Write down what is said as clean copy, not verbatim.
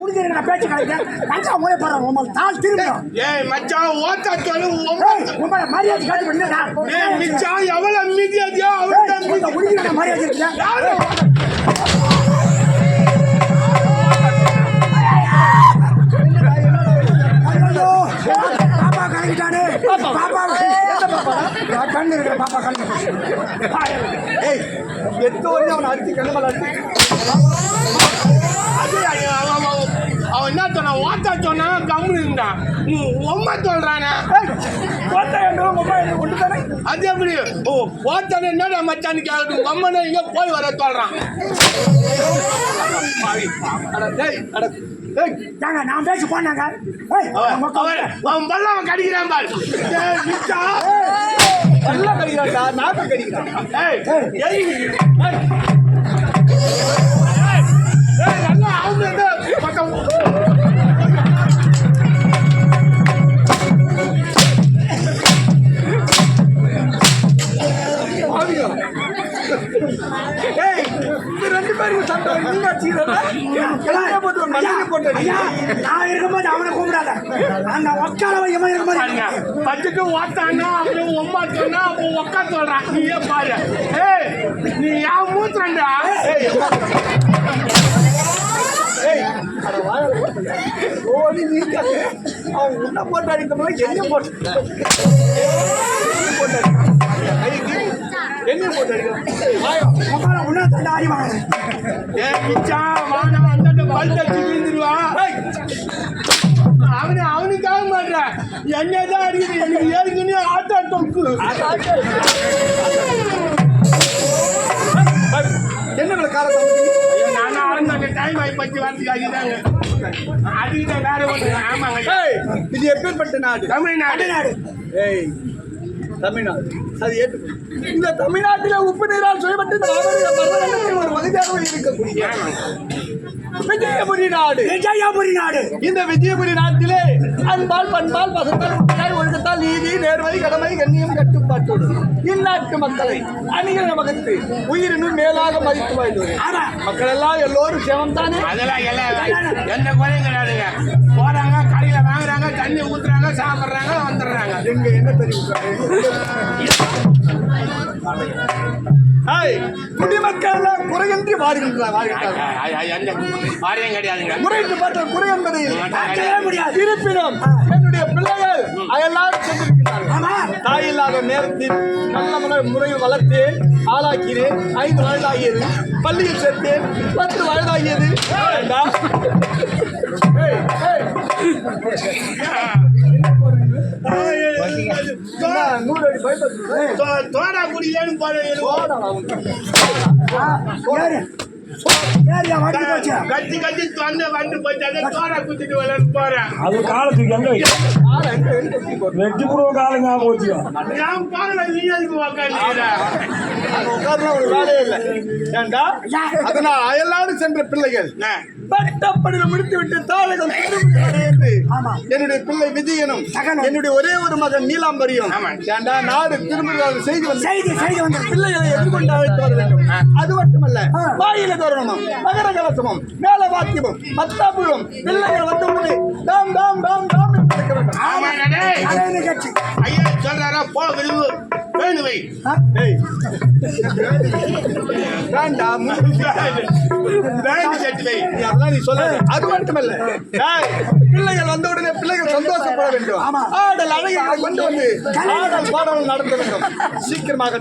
நான் பேச்சு கிடைக்கிறேன் மச்சா மூளை போறேன் உங்களுக்கு தாள் திரும்பணும். ஏய் மச்சான் ஓட்டா சொல்லு உங்களை மரியாதை காட்டி பண்ணா ஏய் மச்சான் எவ்வளவு மீதியாதியா அவர்தான் முடிக்கிற மரியாதை இருக்கா பாப்பா கலங்கிட்டானே பாப்பா கண்ணு இருக்கிற பாப்பா கலங்க. ஏய் எட்டு வரையும் அவனை அடிச்சு கண்ணமால அடிச்சு அவன் என்ன சொன்னா ஓட்டா சொன்னா கம்முன்னு இருந்தான் உம்மா சொல்றானே அது எப்படி ஓ ஓட்டான என்னடா மச்சான்னு கேட்கறது அம்மனை இங்க போய் வர சொல்றான். நான் பேசி போனாங்க அவன் பல்லாம கடிக்கிறான் பாரு நல்லா கடிக்கிறான்டா நாக்க கடிக்கிறான். நல்லா அவங்க பக்கம் ரெண்டு பேருக்கு சண்டை நான் இருக்கும்போது அவனை கூப்பிடாத அந்த ஒக்கால இவன் இருக்கும்போது பச்சுட்டு ஓட்டானா அப்படி உம்மா சொன்னா அப்போ ஒக்கா சொல்றான் நீயே பாரு. ஏய் நீ யான் மூத்துறா அவன் உன்ன போட்டு அடிக்கணும் என்ன போட்டு என்ன போட்டு அடிக்கணும் உன்ன தண்டை ஆடி வாங்க. ஏய் மிச்சா வானா அந்த பல் தட்டி விழுந்துருவா. அவனுக்காக மாட்டா என்னதான் அடிக்குது எனக்கு ஏற்கனவே ஆட்டா தொக்கு என்ன காலம் நானும் ஆரம்ப டைம் ஆகி பச்சு வரதுக்காக அதுக்கிட்ட வேற ஒன்று. ஆமாங்க இது எப்பேற்பட்ட நாடு? தமிழ்நாடு. ஏய் தமிழ்நாடு அது ஏற்று இந்த தமிழ்நாட்டில் உப்பு நீரால் சுயப்பட்டு ஒரு வகையாக இருக்கக்கூடிய விஜயபுரி நாடு. விஜயபுரி நாடு. இந்த விஜயபுரி நாட்டிலே அன்பால் பண்பால் பசத்தால் உண்மையாய் ஒழுக்கத்தால் நீதி நேர்மை கடமை கண்ணியம் கட்டுப்பாட்டோடு இந்நாட்டு மக்களை அணிகள் நமக்கு உயிரினும் மேலாக மதித்து வாழ்ந்தோம். மக்கள் எல்லாம் எல்லோரும் சேவம் தானே. அதெல்லாம் எல்லாம் எந்த குறையும் கிடையாதுங்க. போறாங்க கடையில வாங்குறாங்க தண்ணி ஊத்துறாங்க சாப்பிட்றாங்க வந்துடுறாங்க. எங்க என்ன தெரியும் குடிமக்கள் எல்லாம் குறையின்றி வாரியம் கிடையாதுங்க. முறையிட்டு பார்த்த குறை என்பதை முடியாது. இருப்பினும் என்னுடைய பிள்ளைகள் எல்லாரும் சென்றிருக்கிறார்கள். தாய் இல்லாத நேரத்தில் நல்ல முறையில் வளர்த்தேன் ஆளாக்கிறேன். 5 வயதாகியது பள்ளியில் சேர்த்தேன் 10 வயதாகியது. தோடா குடியிலேன்னு கத்தி கத்தி தொந்த வந்து போச்சு தோடா குத்திட்டு விளையாண்டு போறேன். அது காலத்துக்கு எங்க வெட்டி புடுவ காலங்க போச்சு. நான் பாருங்க நீ அதுக்கு உட்காந்து வேலையே இல்லை. ஏண்டா அதனால் எல்லாரும் சென்ற பிள்ளைகள் பட்டப்படியில் முடித்து விட்டு தாளகம் என்னுடைய பிள்ளை விஜயனும் என்னுடைய ஒரே ஒரு மகன் நீலாம்பரியும் ஏண்டா நாடு திரும்ப செய்தி வந்து பிள்ளைகளை எதிர்கொண்டு அழைத்து வர வேண்டும். அது மட்டுமல்ல வாயில தோரணமும் மகர கலசமும் மேல வாக்கியமும் மத்தாப்புகளும் பிள்ளைகள் வந்து டாம் டாம் டாம் டாம் ஐயா சொல்றாரா போ விரும்பு வேணுவை வேண்டாம் நீ சொல்ல. அது மட்டுமல்ல பிள்ளைகள் வந்த உடனே பிள்ளைகள் சந்தோஷப்பட வேண்டும். ஆடல் அழகிகளை கொண்டு வந்து ஆடல் பாடல் நடத்த வேண்டும். சீக்கிரமாக